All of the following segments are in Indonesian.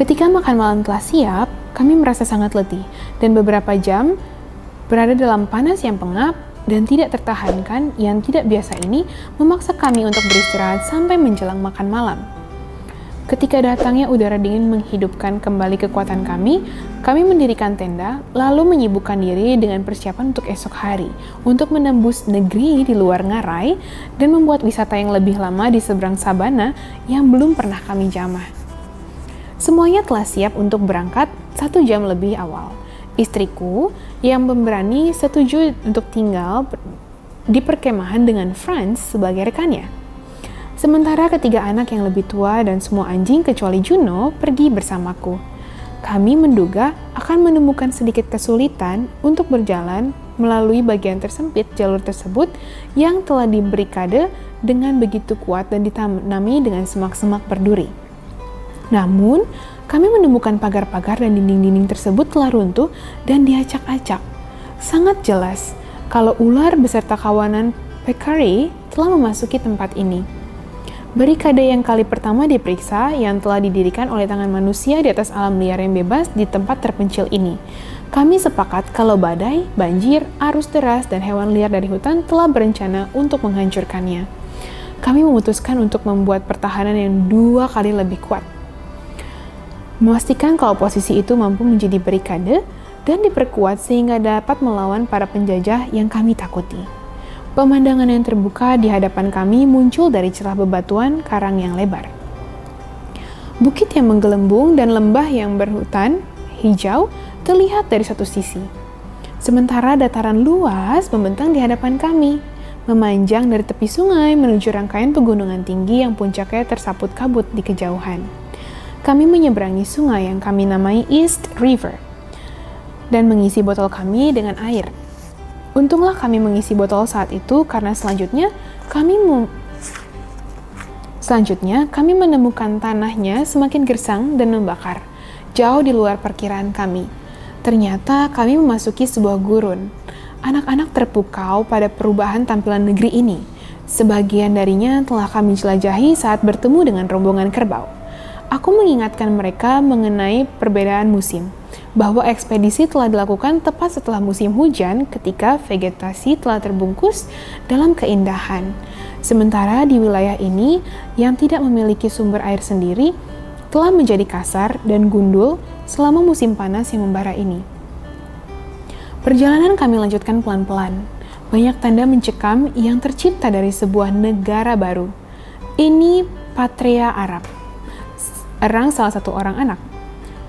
Ketika makan malam telah siap, kami merasa sangat letih dan beberapa jam berada dalam panas yang pengap dan tidak tertahankan yang tidak biasa ini memaksa kami untuk beristirahat sampai menjelang makan malam. Ketika datangnya udara dingin menghidupkan kembali kekuatan kami mendirikan tenda, lalu menyibukkan diri dengan persiapan untuk esok hari, untuk menembus negeri di luar Ngarai dan membuat wisata yang lebih lama di seberang sabana yang belum pernah kami jamah. Semuanya telah siap untuk berangkat 1 jam lebih awal. Istriku yang pemberani setuju untuk tinggal di perkemahan dengan Franz sebagai rekannya. Sementara ketiga anak yang lebih tua dan semua anjing kecuali Juno pergi bersamaku. Kami menduga akan menemukan sedikit kesulitan untuk berjalan melalui bagian tersempit jalur tersebut yang telah dibarikade dengan begitu kuat dan ditanami dengan semak-semak berduri. Namun, kami menemukan pagar-pagar dan dinding-dinding tersebut telah runtuh dan diacak-acak. Sangat jelas kalau ular beserta kawanan peccary telah memasuki tempat ini. Barikade yang kali pertama diperiksa yang telah didirikan oleh tangan manusia di atas alam liar yang bebas di tempat terpencil ini. Kami sepakat kalau badai, banjir, arus deras, dan hewan liar dari hutan telah berencana untuk menghancurkannya. Kami memutuskan untuk membuat pertahanan yang 2 kali lebih kuat. Memastikan kalau posisi itu mampu menjadi barikade dan diperkuat sehingga dapat melawan para penjajah yang kami takuti. Pemandangan yang terbuka di hadapan kami muncul dari celah bebatuan karang yang lebar. Bukit yang menggelembung dan lembah yang berhutan hijau terlihat dari satu sisi. Sementara dataran luas membentang di hadapan kami, memanjang dari tepi sungai menuju rangkaian pegunungan tinggi yang puncaknya tersaput kabut di kejauhan. Kami menyeberangi sungai yang kami namai East River dan mengisi botol kami dengan air. Untunglah kami mengisi botol saat itu karena selanjutnya kami menemukan tanahnya semakin gersang dan membakar, jauh di luar perkiraan kami. Ternyata kami memasuki sebuah gurun. Anak-anak terpukau pada perubahan tampilan negeri ini. Sebagian darinya telah kami jelajahi saat bertemu dengan rombongan kerbau. Aku mengingatkan mereka mengenai perbedaan musim, bahwa ekspedisi telah dilakukan tepat setelah musim hujan ketika vegetasi telah terbungkus dalam keindahan. Sementara di wilayah ini yang tidak memiliki sumber air sendiri telah menjadi kasar dan gundul selama musim panas yang membara ini. Perjalanan kami lanjutkan pelan-pelan. Banyak tanda mencekam yang tercipta dari sebuah negara baru. Ini Patria Arab. Erang salah satu orang anak.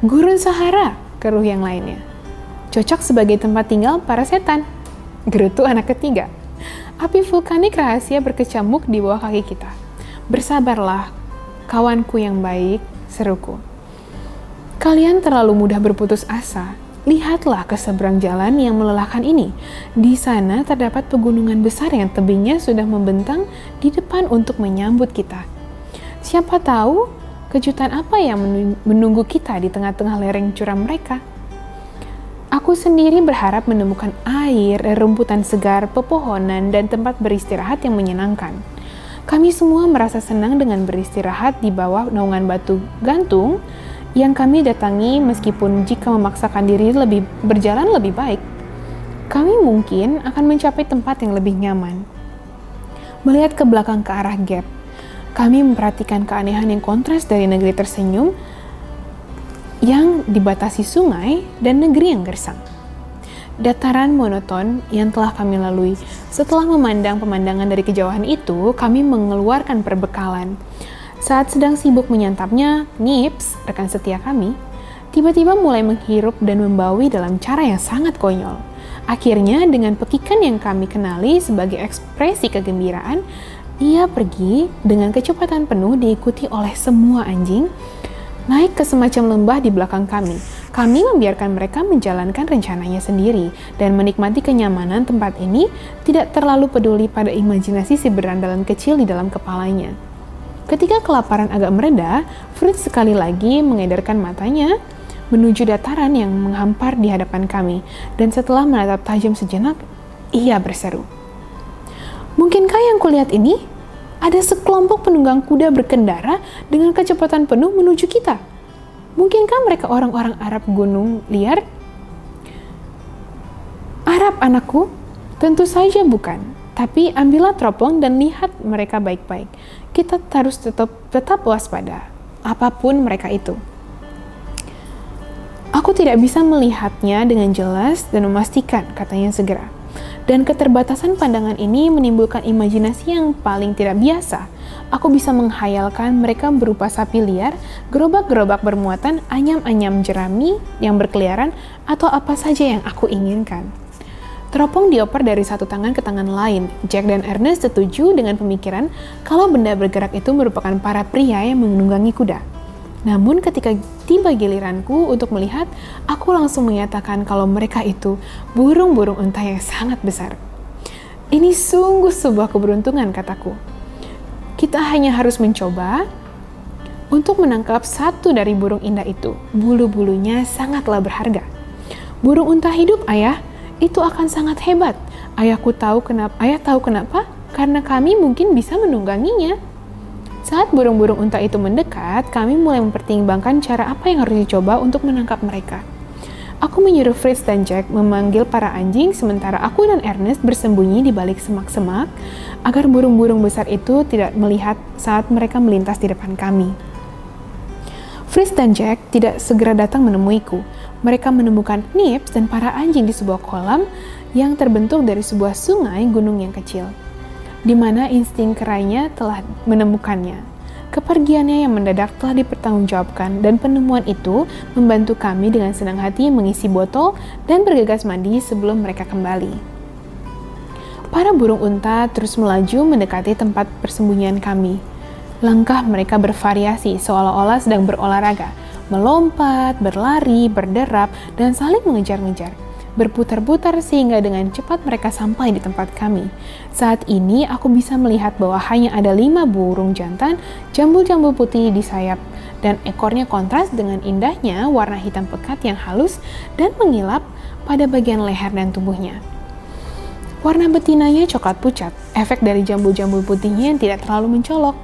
Gurun Sahara, keruh yang lainnya. Cocok sebagai tempat tinggal para setan, gerutu anak ketiga. Api vulkanik rahasia berkecamuk di bawah kaki kita. Bersabarlah, kawanku yang baik, seruku. Kalian terlalu mudah berputus asa. Lihatlah ke seberang jalan yang melelahkan ini. Di sana terdapat pegunungan besar yang tebingnya sudah membentang di depan untuk menyambut kita. Siapa tahu kejutan apa yang menunggu kita di tengah-tengah lereng curam mereka? Aku sendiri berharap menemukan air, rumputan segar, pepohonan, dan tempat beristirahat yang menyenangkan. Kami semua merasa senang dengan beristirahat di bawah naungan batu gantung yang kami datangi meskipun jika memaksakan diri berjalan lebih baik, kami mungkin akan mencapai tempat yang lebih nyaman. Melihat ke belakang ke arah Gap, kami memperhatikan keanehan yang kontras dari negeri tersenyum yang dibatasi sungai dan negeri yang gersang. Dataran monoton yang telah kami lalui. Setelah memandang pemandangan dari kejauhan itu, kami mengeluarkan perbekalan. Saat sedang sibuk menyantapnya, Nips, rekan setia kami, tiba-tiba mulai menghirup dan membawi dalam cara yang sangat konyol. Akhirnya, dengan pekikan yang kami kenali sebagai ekspresi kegembiraan, ia pergi dengan kecepatan penuh diikuti oleh semua anjing, naik ke semacam lembah di belakang kami. Kami membiarkan mereka menjalankan rencananya sendiri dan menikmati kenyamanan tempat ini, tidak terlalu peduli pada imajinasi si berandalan kecil di dalam kepalanya. Ketika kelaparan agak mereda, Fritz sekali lagi mengedarkan matanya menuju dataran yang menghampar di hadapan kami, dan setelah menatap tajam sejenak, ia berseru, "Mungkinkah yang kulihat ini? Ada sekelompok penunggang kuda berkendara dengan kecepatan penuh menuju kita." Mungkinkah mereka orang-orang Arab gunung liar? Arab, anakku? Tentu saja bukan. Tapi ambillah teropong dan lihat mereka baik-baik. Kita harus tetap waspada, apapun mereka itu. Aku tidak bisa melihatnya dengan jelas dan memastikan, katanya segera. Dan keterbatasan pandangan ini menimbulkan imajinasi yang paling tidak biasa. Aku bisa menghayalkan mereka berupa sapi liar, gerobak-gerobak bermuatan anyam-anyam jerami yang berkeliaran, atau apa saja yang aku inginkan. Teropong dioper dari satu tangan ke tangan lain. Jack dan Ernest setuju dengan pemikiran kalau benda bergerak itu merupakan para pria yang menunggangi kuda. Namun ketika tiba giliranku untuk melihat, aku langsung menyatakan kalau mereka itu burung-burung unta yang sangat besar. Ini sungguh sebuah keberuntungan, kataku. Kita hanya harus mencoba untuk menangkap satu dari burung indah itu. Bulu-bulunya sangatlah berharga. Burung unta hidup, ayah. Itu akan sangat hebat. Ayah tahu kenapa? Karena kami mungkin bisa menungganginya. Saat burung-burung unta itu mendekat, kami mulai mempertimbangkan cara apa yang harus dicoba untuk menangkap mereka. Aku menyuruh Fritz dan Jack memanggil para anjing, sementara aku dan Ernest bersembunyi di balik semak-semak agar burung-burung besar itu tidak melihat saat mereka melintas di depan kami. Fritz dan Jack tidak segera datang menemuiku. Mereka menemukan Nips dan para anjing di sebuah kolam yang terbentuk dari sebuah sungai gunung yang kecil, di mana insting kerainya telah menemukannya. Kepergiannya yang mendadak telah dipertanggungjawabkan, dan penemuan itu membantu kami dengan senang hati mengisi botol dan bergegas mandi sebelum mereka kembali. Para burung unta terus melaju mendekati tempat persembunyian kami. Langkah mereka bervariasi seolah-olah sedang berolahraga, melompat, berlari, berderap, dan saling mengejar-ngejar. Berputar-putar sehingga dengan cepat mereka sampai di tempat kami. Saat ini aku bisa melihat bahwa hanya ada 5 burung jantan, jambul-jambul putih di sayap, dan ekornya kontras dengan indahnya warna hitam pekat yang halus dan mengilap pada bagian leher dan tubuhnya. Warna betinanya coklat pucat, efek dari jambul-jambul putihnya yang tidak terlalu mencolok.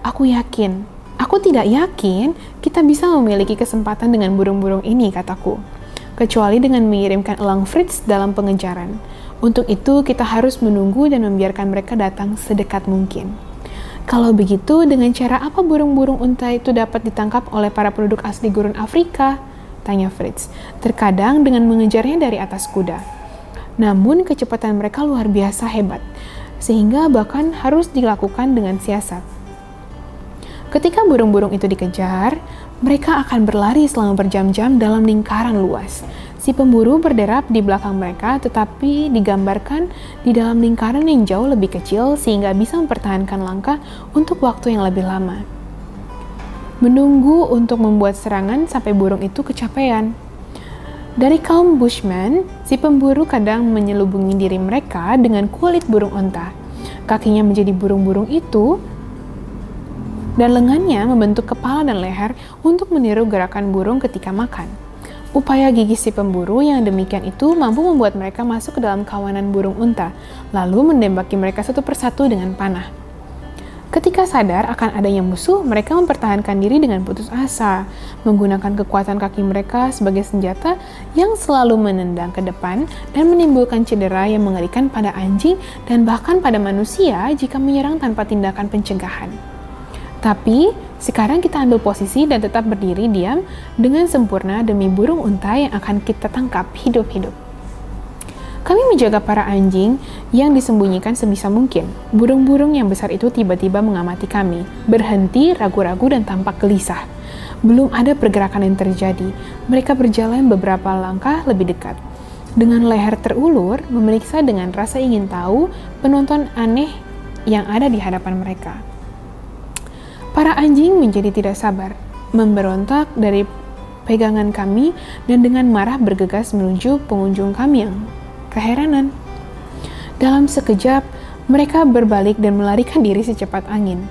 Aku tidak yakin kita bisa memiliki kesempatan dengan burung-burung ini, kataku. Kecuali dengan mengirimkan elang Fritz dalam pengejaran. Untuk itu, kita harus menunggu dan membiarkan mereka datang sedekat mungkin. Kalau begitu, dengan cara apa burung-burung unta itu dapat ditangkap oleh para penduduk asli gurun Afrika? Tanya Fritz. Terkadang dengan mengejarnya dari atas kuda. Namun, kecepatan mereka luar biasa hebat, sehingga bahkan harus dilakukan dengan siasat. Ketika burung-burung itu dikejar, mereka akan berlari selama berjam-jam dalam lingkaran luas. Si pemburu berderap di belakang mereka, tetapi digambarkan di dalam lingkaran yang jauh lebih kecil sehingga bisa mempertahankan langkah untuk waktu yang lebih lama. Menunggu untuk membuat serangan sampai burung itu kecapean. Dari kaum Bushman, si pemburu kadang menyelubungi diri mereka dengan kulit burung unta. Kakinya menjadi burung-burung itu, dan lengannya membentuk kepala dan leher untuk meniru gerakan burung ketika makan. Upaya gigih si pemburu yang demikian itu mampu membuat mereka masuk ke dalam kawanan burung unta, lalu menembaki mereka satu persatu dengan panah. Ketika sadar akan adanya musuh, mereka mempertahankan diri dengan putus asa, menggunakan kekuatan kaki mereka sebagai senjata yang selalu menendang ke depan dan menimbulkan cedera yang mengerikan pada anjing dan bahkan pada manusia jika menyerang tanpa tindakan pencegahan. Tapi, sekarang kita ambil posisi dan tetap berdiri diam dengan sempurna demi burung unta yang akan kita tangkap hidup-hidup. Kami menjaga para anjing yang disembunyikan sebisa mungkin. Burung-burung yang besar itu tiba-tiba mengamati kami, berhenti, ragu-ragu, dan tampak gelisah. Belum ada pergerakan yang terjadi. Mereka berjalan beberapa langkah lebih dekat. Dengan leher terulur, memeriksa dengan rasa ingin tahu penonton aneh yang ada di hadapan mereka. Para anjing menjadi tidak sabar, memberontak dari pegangan kami dan dengan marah bergegas menuju pengunjung kami yang keheranan. Dalam sekejap, mereka berbalik dan melarikan diri secepat angin.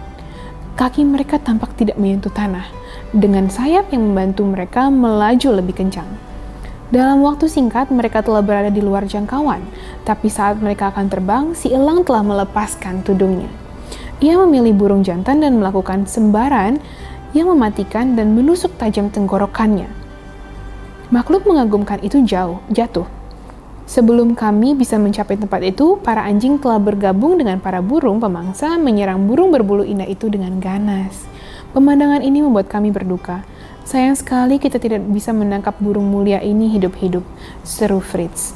Kaki mereka tampak tidak menyentuh tanah, dengan sayap yang membantu mereka melaju lebih kencang. Dalam waktu singkat, mereka telah berada di luar jangkauan, tapi saat mereka akan terbang, si elang telah melepaskan tudungnya. Ia memilih burung jantan dan melakukan sembaran yang mematikan dan menusuk tajam tenggorokannya. Makhluk mengagumkan itu jatuh. Sebelum kami bisa mencapai tempat itu, para anjing telah bergabung dengan para burung pemangsa menyerang burung berbulu indah itu dengan ganas. Pemandangan ini membuat kami berduka. Sayang sekali kita tidak bisa menangkap burung mulia ini hidup-hidup, seru Fritz.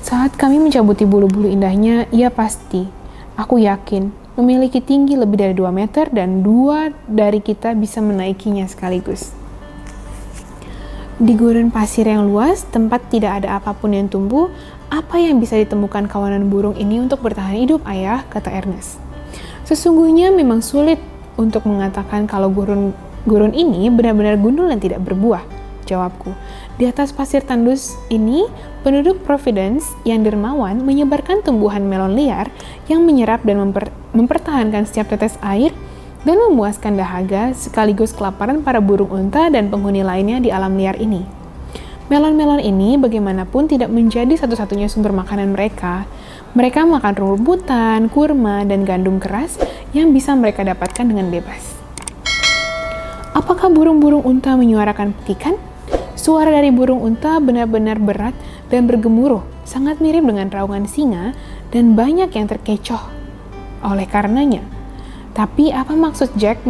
Saat kami mencabuti bulu-bulu indahnya, ia pasti, aku yakin, memiliki tinggi lebih dari 2 meter dan 2 dari kita bisa menaikinya sekaligus. Di gurun pasir yang luas, tempat tidak ada apapun yang tumbuh, apa yang bisa ditemukan kawanan burung ini untuk bertahan hidup, ayah, kata Ernest. Sesungguhnya memang sulit untuk mengatakan kalau gurun ini benar-benar gundul dan tidak berbuah, jawabku. Di atas pasir tandus ini, penduduk Providence yang dermawan menyebarkan tumbuhan melon liar yang menyerap dan mempertahankan setiap tetes air dan memuaskan dahaga sekaligus kelaparan para burung unta dan penghuni lainnya di alam liar ini. Melon-melon ini bagaimanapun tidak menjadi satu-satunya sumber makanan mereka. Mereka makan rumputan, kurma, dan gandum keras yang bisa mereka dapatkan dengan bebas. Apakah burung-burung unta menyuarakan petikan? Suara dari burung unta benar-benar berat dan bergemuruh, sangat mirip dengan raungan singa dan banyak yang terkecoh oleh karenanya. Tapi apa maksud Jack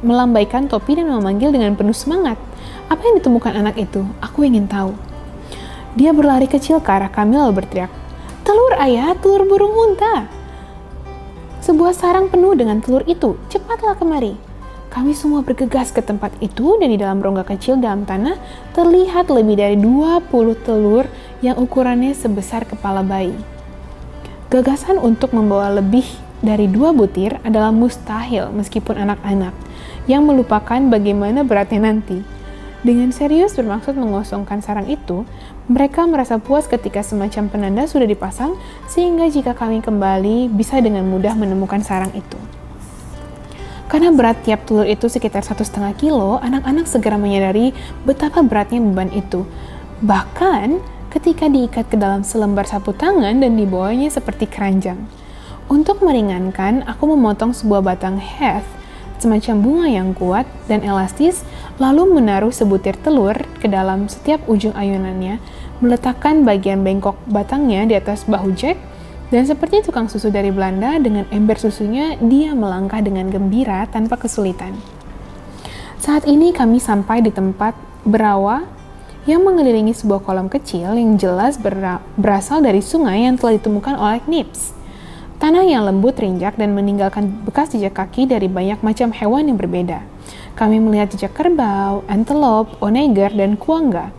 melambaikan topi dan memanggil dengan penuh semangat? Apa yang ditemukan anak itu? Aku ingin tahu. Dia berlari kecil ke arah kami lalu berteriak, "Telur ayah, telur burung unta!" Sebuah sarang penuh dengan telur itu, cepatlah kemari. Kami semua bergegas ke tempat itu dan di dalam rongga kecil dalam tanah terlihat lebih dari 20 telur yang ukurannya sebesar kepala bayi. Gagasan untuk membawa lebih dari 2 butir adalah mustahil meskipun anak-anak yang melupakan bagaimana beratnya nanti. Dengan serius bermaksud mengosongkan sarang itu, mereka merasa puas ketika semacam penanda sudah dipasang sehingga jika kami kembali bisa dengan mudah menemukan sarang itu. Karena berat tiap telur itu sekitar 1,5 kilo, anak-anak segera menyadari betapa beratnya beban itu. Bahkan ketika diikat ke dalam selembar sapu tangan dan dibawanya seperti keranjang. Untuk meringankan, aku memotong sebuah batang heath, semacam bunga yang kuat dan elastis, lalu menaruh sebutir telur ke dalam setiap ujung ayunannya, meletakkan bagian bengkok batangnya di atas bahu Jack, dan seperti tukang susu dari Belanda, dengan ember susunya, dia melangkah dengan gembira tanpa kesulitan. Saat ini kami sampai di tempat berawa yang mengelilingi sebuah kolam kecil yang jelas berasal dari sungai yang telah ditemukan oleh Knips. Tanah yang lembut rinjak dan meninggalkan bekas jejak kaki dari banyak macam hewan yang berbeda. Kami melihat jejak kerbau, antelope, onager, dan kuangga.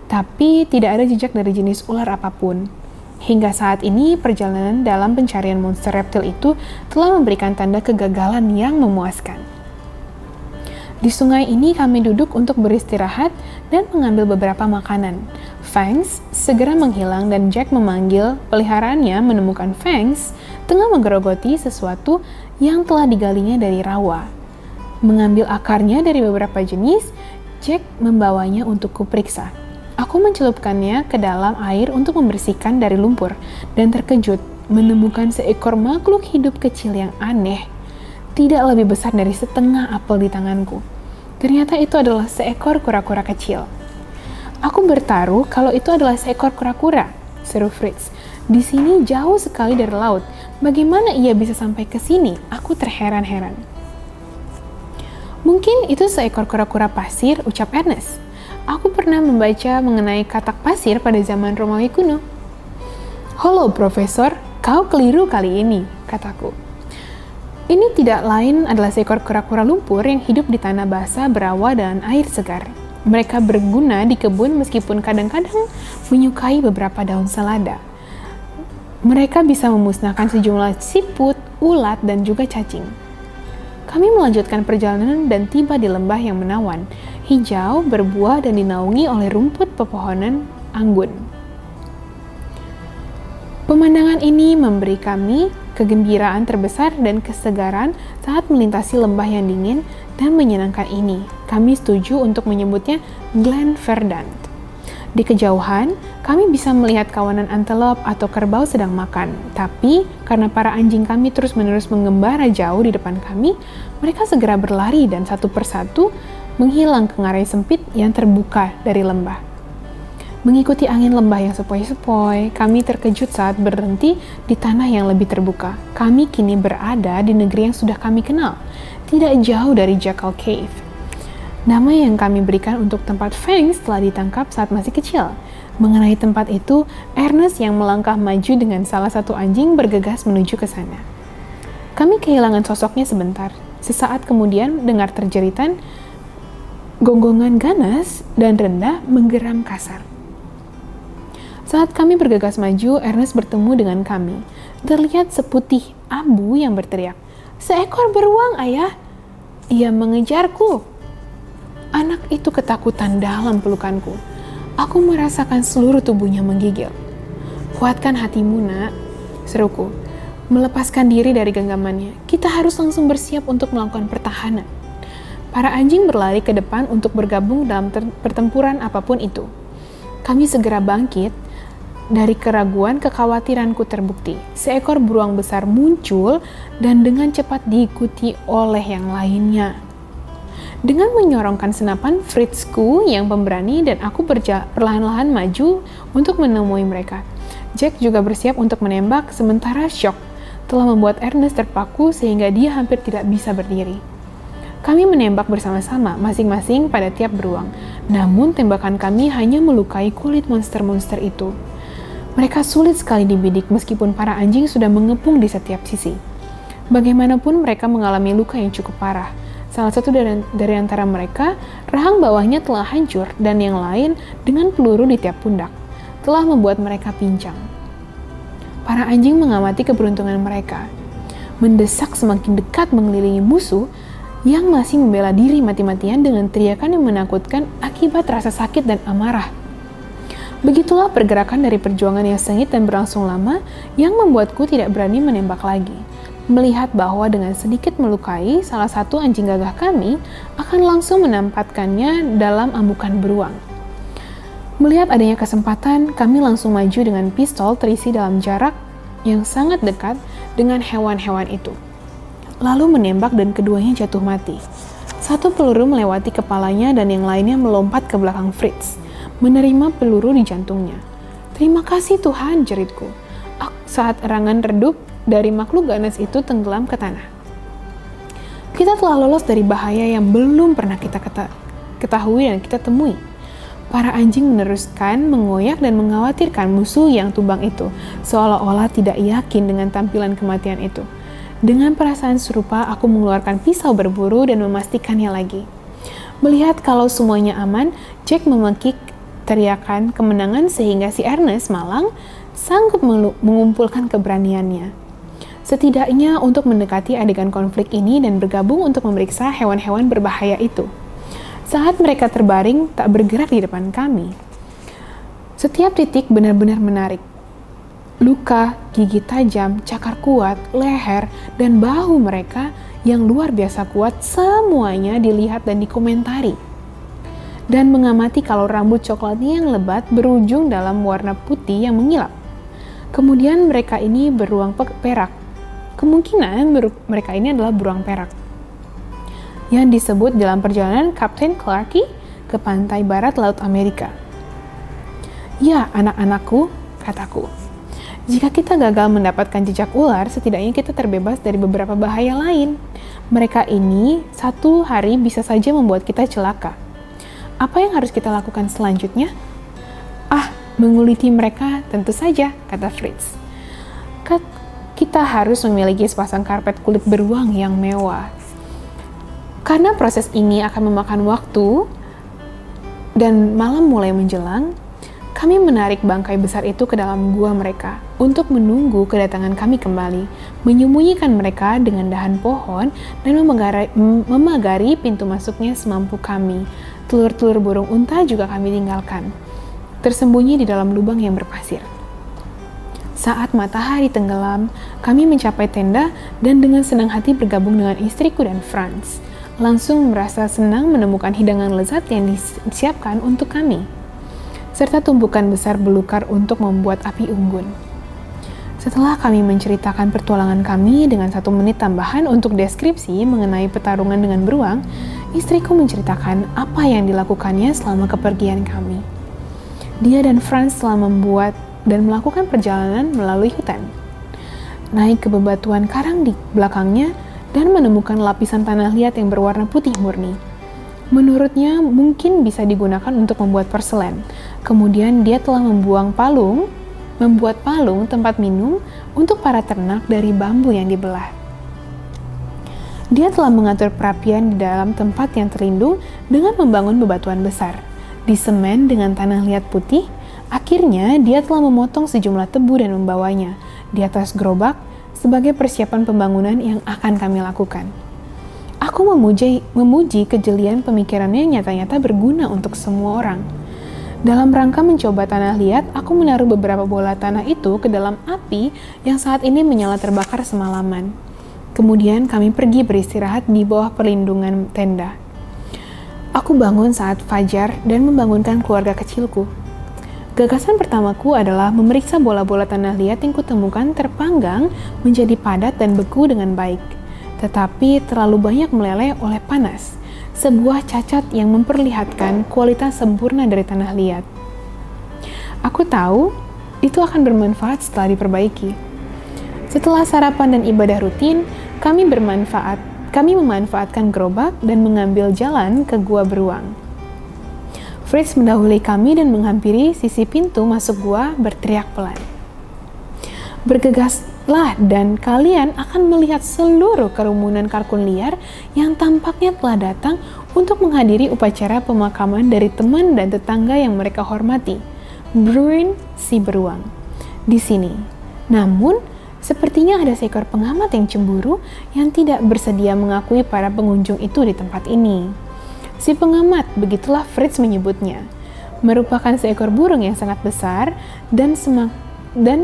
Tapi tidak ada jejak dari jenis ular apapun. Hingga saat ini, perjalanan dalam pencarian monster reptil itu telah memberikan tanda kegagalan yang memuaskan. Di sungai ini kami duduk untuk beristirahat dan mengambil beberapa makanan. Fangs segera menghilang dan Jack memanggil peliharaannya menemukan Fangs tengah menggerogoti sesuatu yang telah digalinya dari rawa. Mengambil akarnya dari beberapa jenis, Jack membawanya untuk kuperiksa. Aku mencelupkannya ke dalam air untuk membersihkan dari lumpur dan terkejut menemukan seekor makhluk hidup kecil yang aneh. Tidak lebih besar dari setengah apel di tanganku. Ternyata itu adalah seekor kura-kura kecil. Aku bertaruh kalau itu adalah seekor kura-kura, seru Fritz. Di sini jauh sekali dari laut. Bagaimana ia bisa sampai ke sini? Aku terheran-heran. Mungkin itu seekor kura-kura pasir, ucap Ernest. Aku pernah membaca mengenai katak pasir pada zaman Romawi kuno. Halo, Profesor, kau keliru kali ini, kataku. Ini tidak lain adalah seekor kura-kura lumpur yang hidup di tanah basah berawa dan air segar. Mereka berguna di kebun meskipun kadang-kadang menyukai beberapa daun selada. Mereka bisa memusnahkan sejumlah siput, ulat, dan juga cacing. Kami melanjutkan perjalanan dan tiba di lembah yang menawan, hijau, berbuah, dan dinaungi oleh rumput pepohonan anggun. Pemandangan ini memberi kami kegembiraan terbesar dan kesegaran saat melintasi lembah yang dingin dan menyenangkan ini. Kami setuju untuk menyebutnya Glen Verdant. Di kejauhan, kami bisa melihat kawanan antelop atau kerbau sedang makan. Tapi, karena para anjing kami terus-menerus mengembara jauh di depan kami, mereka segera berlari dan satu persatu menghilang ke ngarai sempit yang terbuka dari lembah. Mengikuti angin lembah yang sepoi-sepoi, kami terkejut saat berhenti di tanah yang lebih terbuka. Kami kini berada di negeri yang sudah kami kenal, tidak jauh dari Jackal Cave. Nama yang kami berikan untuk tempat Feng setelah ditangkap saat masih kecil. Mengenai tempat itu, Ernest yang melangkah maju dengan salah satu anjing bergegas menuju ke sana. Kami kehilangan sosoknya sebentar. Sesaat kemudian dengar terjeritan, gonggongan ganas dan rendah menggeram kasar. Saat kami bergegas maju, Ernest bertemu dengan kami. Terlihat seputih abu yang berteriak, "Seekor beruang, ayah!" Ia mengejarku. Anak itu ketakutan dalam pelukanku. Aku merasakan seluruh tubuhnya menggigil. "Kuatkan hatimu, nak," seruku. Melepaskan diri dari genggamannya. Kita harus langsung bersiap untuk melakukan pertahanan. Para anjing berlari ke depan untuk bergabung dalam pertempuran apapun itu. Kami segera bangkit. Dari keraguan, kekhawatiranku terbukti. Seekor beruang besar muncul dan dengan cepat diikuti oleh yang lainnya. Dengan menyorongkan senapan, Fritzku yang pemberani dan aku perlahan-lahan maju untuk menemui mereka. Jack juga bersiap untuk menembak, sementara shock telah membuat Ernest terpaku sehingga dia hampir tidak bisa berdiri. Kami menembak bersama-sama, masing-masing pada tiap beruang. Namun tembakan kami hanya melukai kulit monster-monster itu. Mereka sulit sekali dibidik meskipun para anjing sudah mengepung di setiap sisi. Bagaimanapun mereka mengalami luka yang cukup parah. Salah satu dari antara mereka, rahang bawahnya telah hancur dan yang lain dengan peluru di tiap pundak, telah membuat mereka pincang. Para anjing mengamati keberuntungan mereka, mendesak semakin dekat mengelilingi musuh yang masih membela diri mati-matian dengan teriakan yang menakutkan akibat rasa sakit dan amarah. Begitulah pergerakan dari perjuangan yang sengit dan berlangsung lama yang membuatku tidak berani menembak lagi. Melihat bahwa dengan sedikit melukai, salah satu anjing gagah kami akan langsung menempatkannya dalam amukan beruang. Melihat adanya kesempatan, kami langsung maju dengan pistol terisi dalam jarak yang sangat dekat dengan hewan-hewan itu. Lalu menembak dan keduanya jatuh mati. Satu peluru melewati kepalanya dan yang lainnya melompat ke belakang Fritz, menerima peluru di jantungnya. "Terima kasih Tuhan," jeritku. Saat erangan redup dari makhluk ganas itu tenggelam ke tanah. Kita telah lolos dari bahaya yang belum pernah kita ketahui dan kita temui. Para anjing meneruskan mengoyak dan mengkhawatirkan musuh yang tumbang itu, seolah-olah tidak yakin dengan tampilan kematian itu. Dengan perasaan serupa, aku mengeluarkan pisau berburu dan memastikannya lagi. Melihat kalau semuanya aman, Jack memekik teriakan kemenangan sehingga si Ernest malang sanggup mengumpulkan keberaniannya. Setidaknya untuk mendekati adegan konflik ini dan bergabung untuk memeriksa hewan-hewan berbahaya itu. Saat mereka terbaring tak bergerak di depan kami, setiap titik benar-benar menarik. Luka, gigi tajam, cakar kuat, leher, dan bahu mereka yang luar biasa kuat semuanya dilihat dan dikomentari. Dan mengamati kalau rambut coklatnya yang lebat berujung dalam warna putih yang mengilap. Kemudian mereka ini beruang perak. Kemungkinan mereka ini adalah beruang perak yang disebut dalam perjalanan Kapten Clarke ke pantai barat Laut Amerika. "Ya, anak-anakku," kataku. "Jika kita gagal mendapatkan jejak ular, setidaknya kita terbebas dari beberapa bahaya lain. Mereka ini satu hari bisa saja membuat kita celaka. Apa yang harus kita lakukan selanjutnya?" Menguliti mereka tentu saja," kata Fritz. "Kita harus memiliki sepasang karpet kulit beruang yang mewah. Karena proses ini akan memakan waktu dan malam mulai menjelang, kami menarik bangkai besar itu ke dalam gua mereka untuk menunggu kedatangan kami kembali, menyembunyikan mereka dengan dahan pohon dan memagari pintu masuknya semampu kami. Telur-telur burung unta juga kami tinggalkan, tersembunyi di dalam lubang yang berpasir. Saat matahari tenggelam, kami mencapai tenda dan dengan senang hati bergabung dengan istriku dan Franz. Langsung merasa senang menemukan hidangan lezat yang disiapkan untuk kami. serta tumpukan besar belukar untuk membuat api unggun. Setelah kami menceritakan petualangan kami dengan 1 menit tambahan untuk deskripsi mengenai pertarungan dengan beruang, istriku menceritakan apa yang dilakukannya selama kepergian kami. Dia dan Franz telah membuat dan melakukan perjalanan melalui hutan, naik ke bebatuan karang di belakangnya, dan menemukan lapisan tanah liat yang berwarna putih murni. Menurutnya mungkin bisa digunakan untuk membuat porselen. Kemudian dia telah membuat palung tempat minum untuk para ternak dari bambu yang dibelah. Dia telah mengatur perapian di dalam tempat yang terlindung dengan membangun bebatuan besar, disemen dengan tanah liat putih. Akhirnya dia telah memotong sejumlah tebu dan membawanya di atas gerobak sebagai persiapan pembangunan yang akan kami lakukan. Aku memuji kejelian pemikirannya yang nyata-nyata berguna untuk semua orang. Dalam rangka mencoba tanah liat, aku menaruh beberapa bola tanah itu ke dalam api yang saat ini menyala terbakar semalaman. Kemudian kami pergi beristirahat di bawah perlindungan tenda. Aku bangun saat fajar dan membangunkan keluarga kecilku. Gagasan pertamaku adalah memeriksa bola-bola tanah liat yang kutemukan terpanggang menjadi padat dan beku dengan baik, tetapi terlalu banyak meleleh oleh panas, sebuah cacat yang memperlihatkan kualitas sempurna dari tanah liat. Aku tahu itu akan bermanfaat setelah diperbaiki. Setelah sarapan dan ibadah rutin, kami memanfaatkan gerobak dan mengambil jalan ke gua beruang. Fritz mendahului kami dan menghampiri sisi pintu masuk gua berteriak pelan. Bergegaslah dan kalian akan melihat seluruh kerumunan kalkun liar yang tampaknya telah datang untuk menghadiri upacara pemakaman dari teman dan tetangga yang mereka hormati, Bruin si beruang, di sini. Namun, sepertinya ada seekor pengamat yang cemburu yang tidak bersedia mengakui para pengunjung itu di tempat ini. Si pengamat, begitulah Fritz menyebutnya, merupakan seekor burung yang sangat besar dan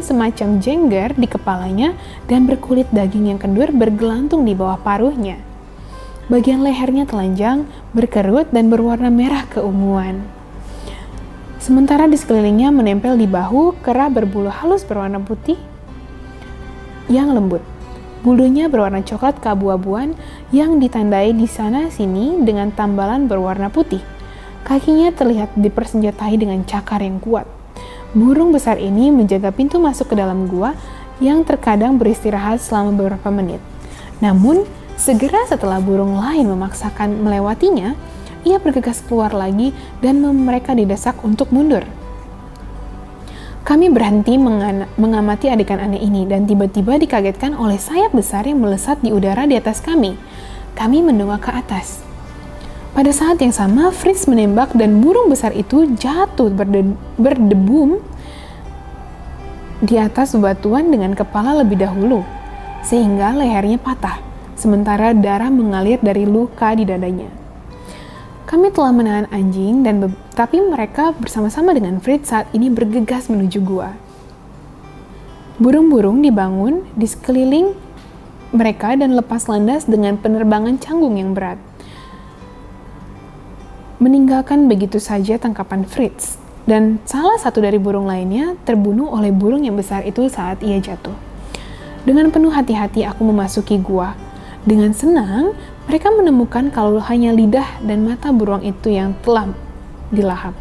semacam jengger di kepalanya dan berkulit daging yang kendur bergelantung di bawah paruhnya. Bagian lehernya telanjang, berkerut, dan berwarna merah keunguan. Sementara di sekelilingnya menempel di bahu kera berbulu halus berwarna putih yang lembut. Bulunya berwarna coklat keabu-abuan yang ditandai di sana-sini dengan tambalan berwarna putih. Kakinya terlihat dipersenjatai dengan cakar yang kuat. Burung besar ini menjaga pintu masuk ke dalam gua yang terkadang beristirahat selama beberapa menit. Namun, segera setelah burung lain memaksakan melewatinya, ia bergegas keluar lagi dan mereka didesak untuk mundur. Kami berhenti mengamati adegan aneh ini dan tiba-tiba dikagetkan oleh sayap besar yang melesat di udara di atas kami. Kami mendongak ke atas. Pada saat yang sama, Fritz menembak dan burung besar itu jatuh berdebum di atas bebatuan dengan kepala lebih dahulu, sehingga lehernya patah, sementara darah mengalir dari luka di dadanya. Kami telah menahan anjing, tapi mereka bersama-sama dengan Fritz saat ini bergegas menuju gua. Burung-burung dibangun di sekeliling mereka dan lepas landas dengan penerbangan canggung yang berat, meninggalkan begitu saja tangkapan Fritz, dan salah satu dari burung lainnya terbunuh oleh burung yang besar itu saat ia jatuh. Dengan penuh hati-hati aku memasuki gua. Dengan senang, mereka menemukan kalau hanya lidah dan mata beruang itu yang telah dilahap.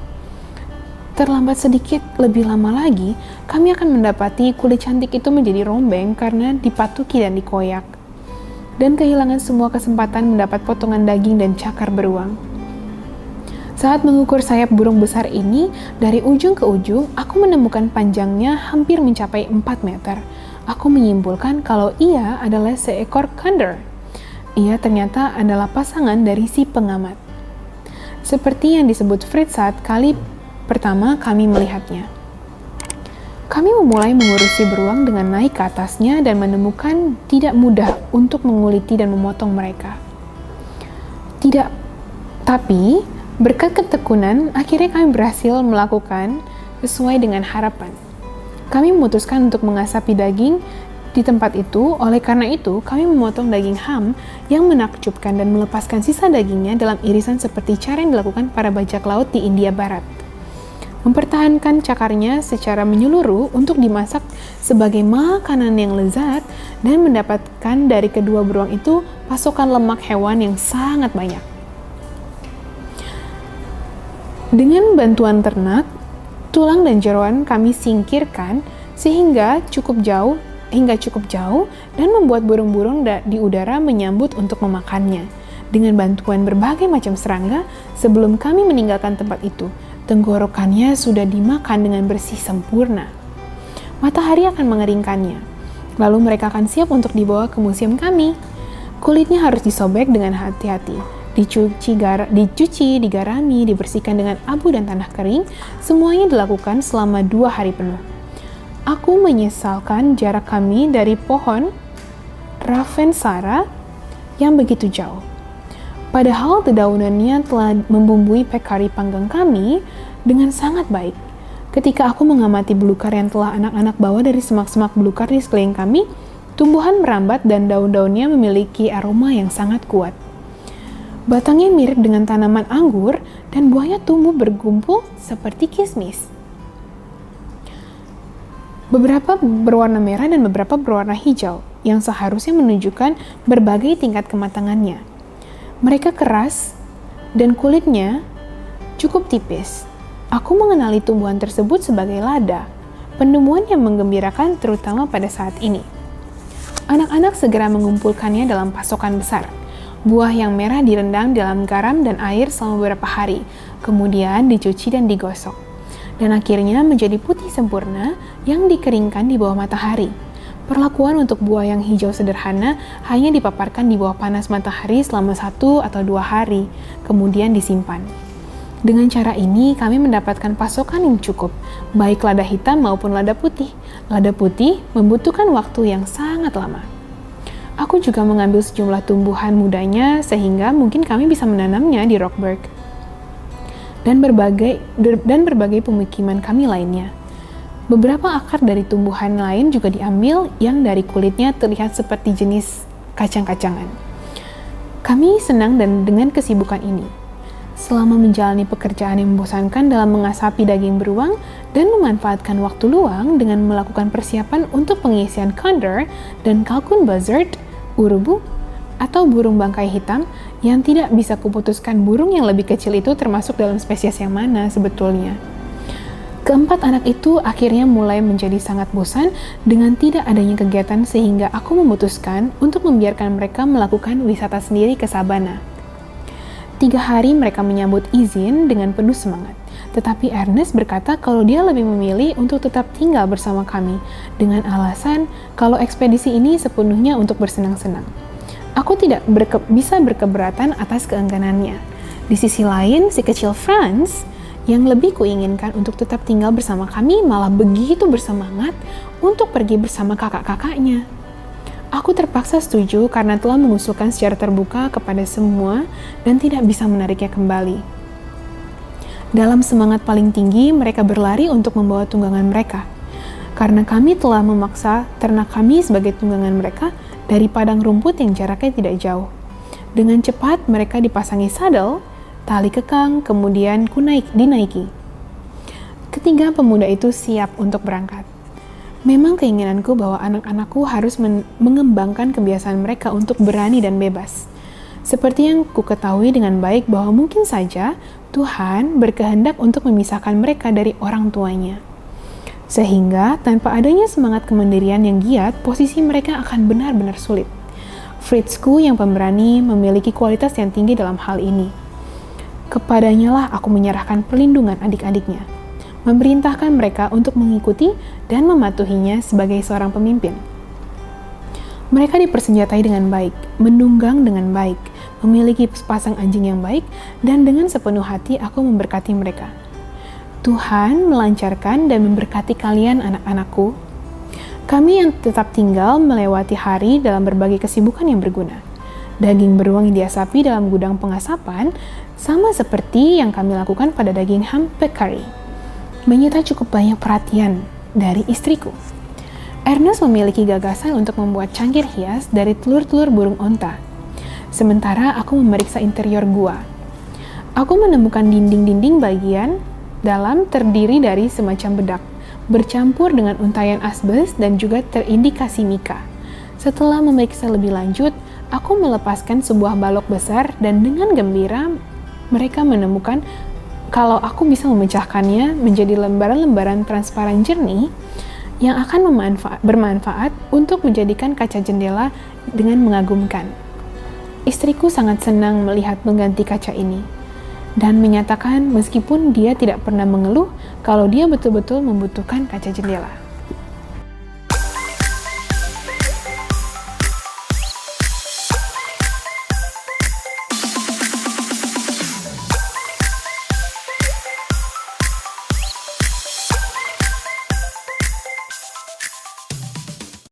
Terlambat sedikit lebih lama lagi, kami akan mendapati kulit cantik itu menjadi rombeng karena dipatuki dan dikoyak, dan kehilangan semua kesempatan mendapat potongan daging dan cakar beruang. Saat mengukur sayap burung besar ini, dari ujung ke ujung, aku menemukan panjangnya hampir mencapai 4 meter. Aku menyimpulkan kalau ia adalah seekor condor. Ia ternyata adalah pasangan dari si pengamat. Seperti yang disebut Fritz saat kali pertama kami melihatnya. Kami memulai mengurusi beruang dengan naik ke atasnya dan menemukan tidak mudah untuk menguliti dan memotong mereka. Tapi berkat ketekunan, akhirnya kami berhasil melakukan sesuai dengan harapan. Kami memutuskan untuk mengasapi daging di tempat itu. Oleh karena itu, kami memotong daging ham yang menakjubkan dan melepaskan sisa dagingnya dalam irisan seperti cara yang dilakukan para bajak laut di India Barat. mempertahankan cakarnya secara menyeluruh untuk dimasak sebagai makanan yang lezat dan mendapatkan dari kedua beruang itu pasokan lemak hewan yang sangat banyak. Dengan bantuan ternak, tulang dan jeroan kami singkirkan hingga cukup jauh dan membuat burung-burung di udara menyambut untuk memakannya. Dengan bantuan berbagai macam serangga, sebelum kami meninggalkan tempat itu, tenggorokannya sudah dimakan dengan bersih sempurna. Matahari akan mengeringkannya, lalu mereka akan siap untuk dibawa ke museum kami. Kulitnya harus disobek dengan hati-hati, dicuci, digarami, dibersihkan dengan abu dan tanah kering. Semuanya dilakukan selama 2 hari penuh. Aku menyesalkan jarak kami dari pohon Ravensara yang begitu jauh. Padahal dedaunannya telah membumbui pekari panggang kami dengan sangat baik. Ketika aku mengamati belukar yang telah anak-anak bawa dari semak-semak belukar di sekeliling kami, tumbuhan merambat dan daun-daunnya memiliki aroma yang sangat kuat. Batangnya mirip dengan tanaman anggur dan buahnya tumbuh bergumpul seperti kismis. Beberapa berwarna merah dan beberapa berwarna hijau yang seharusnya menunjukkan berbagai tingkat kematangannya. Mereka keras dan kulitnya cukup tipis. Aku mengenali tumbuhan tersebut sebagai lada, penemuan yang menggembirakan terutama pada saat ini. Anak-anak segera mengumpulkannya dalam pasokan besar. Buah yang merah direndam dalam garam dan air selama beberapa hari, kemudian dicuci dan digosok, dan akhirnya menjadi putih sempurna yang dikeringkan di bawah matahari. Perlakuan untuk buah yang hijau sederhana hanya dipaparkan di bawah panas matahari selama 1 atau 2 hari, kemudian disimpan. Dengan cara ini, kami mendapatkan pasokan yang cukup, baik lada hitam maupun lada putih. Lada putih membutuhkan waktu yang sangat lama. Aku juga mengambil sejumlah tumbuhan mudanya sehingga mungkin kami bisa menanamnya di Rockburg dan berbagai pemukiman kami lainnya. Beberapa akar dari tumbuhan lain juga diambil yang dari kulitnya terlihat seperti jenis kacang-kacangan. Kami senang dengan kesibukan ini. Selama menjalani pekerjaan yang membosankan dalam mengasapi daging beruang dan memanfaatkan waktu luang dengan melakukan persiapan untuk pengisian condor dan kalkun buzzard, urubu, atau burung bangkai hitam yang tidak bisa kuputuskan burung yang lebih kecil itu termasuk dalam spesies yang mana sebetulnya. Keempat anak itu akhirnya mulai menjadi sangat bosan dengan tidak adanya kegiatan sehingga aku memutuskan untuk membiarkan mereka melakukan wisata sendiri ke sabana. 3 hari mereka menyambut izin dengan penuh semangat, tetapi Ernest berkata kalau dia lebih memilih untuk tetap tinggal bersama kami dengan alasan kalau ekspedisi ini sepenuhnya untuk bersenang-senang. Aku tidak bisa berkeberatan atas keengganannya. Di sisi lain, si kecil Franz yang lebih kuinginkan untuk tetap tinggal bersama kami malah begitu bersemangat untuk pergi bersama kakak-kakaknya. Aku terpaksa setuju karena telah mengusulkan secara terbuka kepada semua dan tidak bisa menariknya kembali. Dalam semangat paling tinggi, mereka berlari untuk membawa tunggangan mereka. Karena kami telah memaksa ternak kami sebagai tunggangan mereka dari padang rumput yang jaraknya tidak jauh. Dengan cepat mereka dipasangi sadel, tali kekang, kemudian dinaiki. Ketiga pemuda itu siap untuk berangkat. Memang keinginanku bahwa anak-anakku harus mengembangkan kebiasaan mereka untuk berani dan bebas. Seperti yang ku ketahui dengan baik bahwa mungkin saja Tuhan berkehendak untuk memisahkan mereka dari orang tuanya. Sehingga tanpa adanya semangat kemandirian yang giat, posisi mereka akan benar-benar sulit. Fritzku yang pemberani memiliki kualitas yang tinggi dalam hal ini. Kepadanya lah aku menyerahkan perlindungan adik-adiknya, memerintahkan mereka untuk mengikuti dan mematuhinya sebagai seorang pemimpin. Mereka dipersenjatai dengan baik, menunggang dengan baik, memiliki sepasang anjing yang baik, dan dengan sepenuh hati aku memberkati mereka. Tuhan melancarkan dan memberkati kalian anak-anakku. Kami yang tetap tinggal melewati hari dalam berbagai kesibukan yang berguna. Daging beruang yang diasapi dalam gudang pengasapan sama seperti yang kami lakukan pada daging ham peccary. Menyita cukup banyak perhatian dari istriku. Ernest memiliki gagasan untuk membuat cangkir hias dari telur-telur burung onta. Sementara aku memeriksa interior gua. Aku menemukan dinding-dinding dalam terdiri dari semacam bedak, bercampur dengan untaian asbes dan juga terindikasi mika. Setelah memeriksa lebih lanjut, aku melepaskan sebuah balok besar dan dengan gembira mereka menemukan kalau aku bisa memecahkannya menjadi lembaran-lembaran transparan jernih yang akan bermanfaat untuk menjadikan kaca jendela dengan mengagumkan. Istriku sangat senang melihat pengganti kaca ini dan menyatakan meskipun dia tidak pernah mengeluh kalau dia betul-betul membutuhkan kaca jendela.